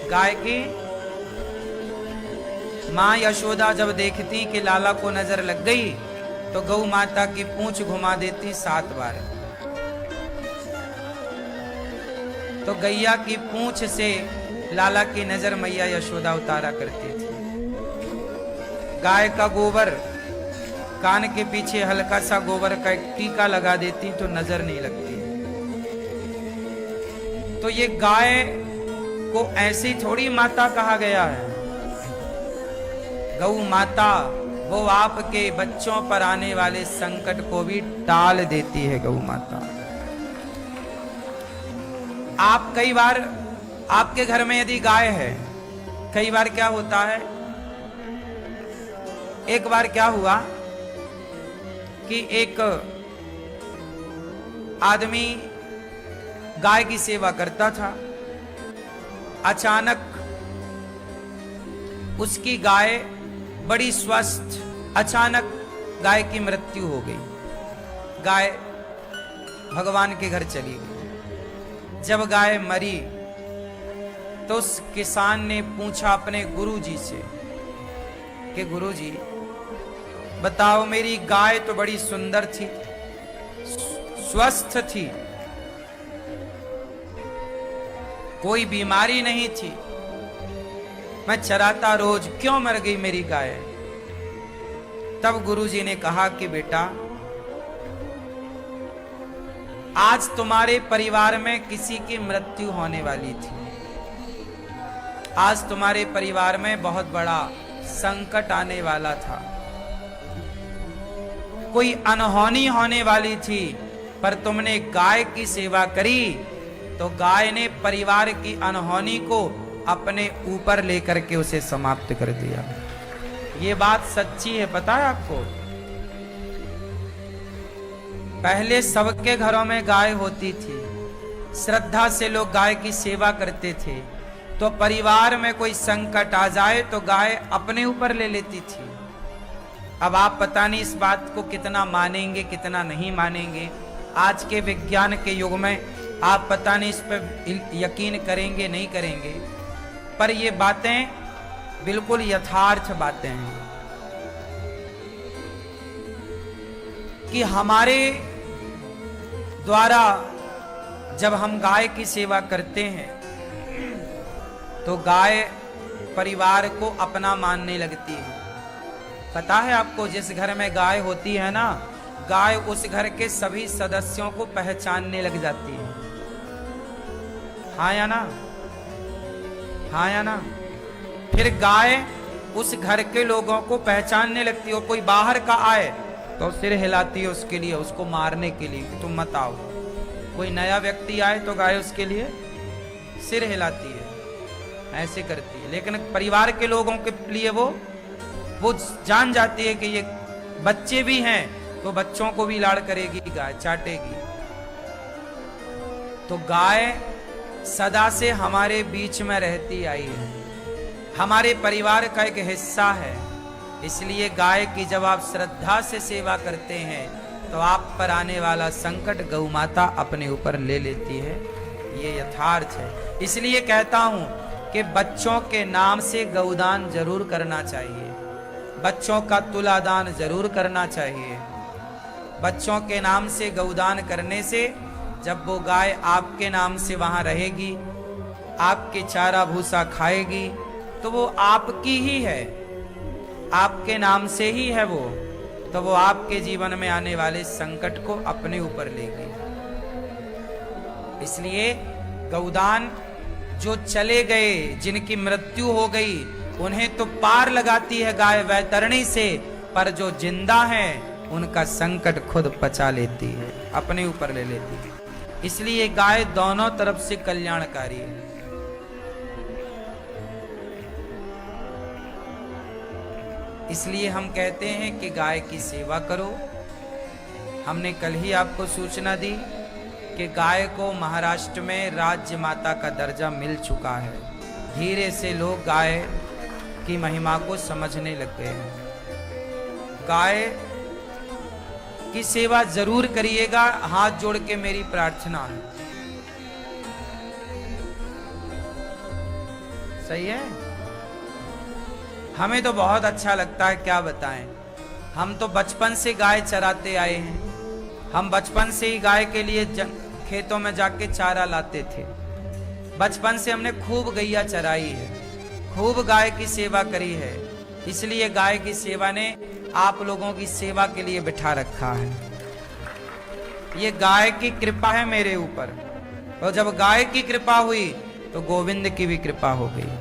गाय की माँ यशोदा जब देखती कि लाला को नजर लग गई तो गौ माता की पूंछ घुमा देती 7 बार। तो गैया की पूंछ से लाला की नजर मैया यशोदा उतारा करती थी। गाय का गोबर कान के पीछे हल्का सा गोबर का एक टीका लगा देती तो नजर नहीं लगती। तो ये गाय को ऐसी थोड़ी माता कहा गया है। गौ माता वो आपके बच्चों पर आने वाले संकट को भी टाल देती है। गौ माता, आप कई बार आपके घर में यदि गाय है, कई बार क्या होता है, एक बार क्या हुआ कि एक आदमी गाय की सेवा करता था। अचानक उसकी गाय बड़ी स्वस्थ, अचानक गाय की मृत्यु हो गई। गाय भगवान के घर चली गई। जब गाय मरी तो उस किसान ने पूछा अपने गुरुजी से कि गुरुजी बताओ, मेरी गाय तो बड़ी सुंदर थी, स्वस्थ थी, कोई बीमारी नहीं थी, मैं चराता रोज, क्यों मर गई मेरी गाय? तब गुरुजी ने कहा कि बेटा, आज तुम्हारे परिवार में किसी की मृत्यु होने वाली थी। आज तुम्हारे परिवार में बहुत बड़ा संकट आने वाला था, कोई अनहोनी होने वाली थी, पर तुमने गाय की सेवा करी तो गाय ने परिवार की अनहोनी को अपने ऊपर लेकर के उसे समाप्त कर दिया। ये बात सच्ची है, पता है आपको? पहले सबके घरों में गाय होती थी, श्रद्धा से लोग गाय की सेवा करते थे, तो परिवार में कोई संकट आ जाए तो गाय अपने ऊपर ले लेती थी। अब आप पता नहीं इस बात को कितना मानेंगे, कितना नहीं मानेंगे। आज के विज्ञान के युग में आप पता नहीं इस पर यकीन करेंगे नहीं करेंगे, पर ये बातें बिल्कुल यथार्थ बातें हैं कि हमारे द्वारा जब हम गाय की सेवा करते हैं तो गाय परिवार को अपना मानने लगती है। पता है आपको, जिस घर में गाय होती है ना, गाय उस घर के सभी सदस्यों को पहचानने लग जाती है। हाँ या ना? हाँ या ना? फिर गाय उस घर के लोगों को पहचानने लगती है और कोई बाहर का आए तो सिर हिलाती है उसके लिए, उसको मारने के लिए कि तुम मत आओ। कोई नया व्यक्ति आए तो गाय उसके लिए सिर हिलाती है, ऐसे करती है। लेकिन परिवार के लोगों के लिए वो जान जाती है कि ये बच्चे भी हैं तो बच्चों को भी लाड़ करेगी, गाय चाटेगी। तो गाय सदा से हमारे बीच में रहती आई है, हमारे परिवार का एक हिस्सा है। इसलिए गाय की जब आप श्रद्धा से सेवा करते हैं तो आप पर आने वाला संकट गौ माता अपने ऊपर ले लेती है। ये यथार्थ है। इसलिए कहता हूं कि बच्चों के नाम से गौदान जरूर करना चाहिए, बच्चों का तुलादान जरूर करना चाहिए। बच्चों के नाम से गौदान करने से जब वो गाय आपके नाम से वहां रहेगी, आपके चारा भूसा खाएगी, तो वो आपकी ही है, आपके नाम से ही है वो, तो वो आपके जीवन में आने वाले संकट को अपने ऊपर लेगी। इसलिए गौदान जो चले गए, जिनकी मृत्यु हो गई, उन्हें तो पार लगाती है गाय वैतरणी से, पर जो जिंदा हैं उनका संकट खुद पचा लेती है, अपने ऊपर ले लेती है। इसलिए गाय दोनों तरफ से कल्याणकारी है। इसलिए हम कहते हैं कि गाय की सेवा करो। हमने कल ही आपको सूचना दी कि गाय को महाराष्ट्र में राज्य माता का दर्जा मिल चुका है। धीरे से लोग गाय की महिमा को समझने लग गए हैं। गाय की सेवा जरूर करिएगा, हाथ जोड़ के मेरी प्रार्थना है। सही है। हमें तो बहुत अच्छा लगता है, क्या बताएं। हम तो बचपन से गाय चराते आए हैं। हम बचपन से ही गाय के लिए खेतों में जाके चारा लाते थे। बचपन से हमने खूब गैया चराई है, खूब गाय की सेवा करी है। इसलिए गाय की सेवा ने आप लोगों की सेवा के लिए बिठा रखा है। ये गाय की कृपा है मेरे ऊपर, और जब गाय की कृपा हुई तो गोविंद की भी कृपा हो गई।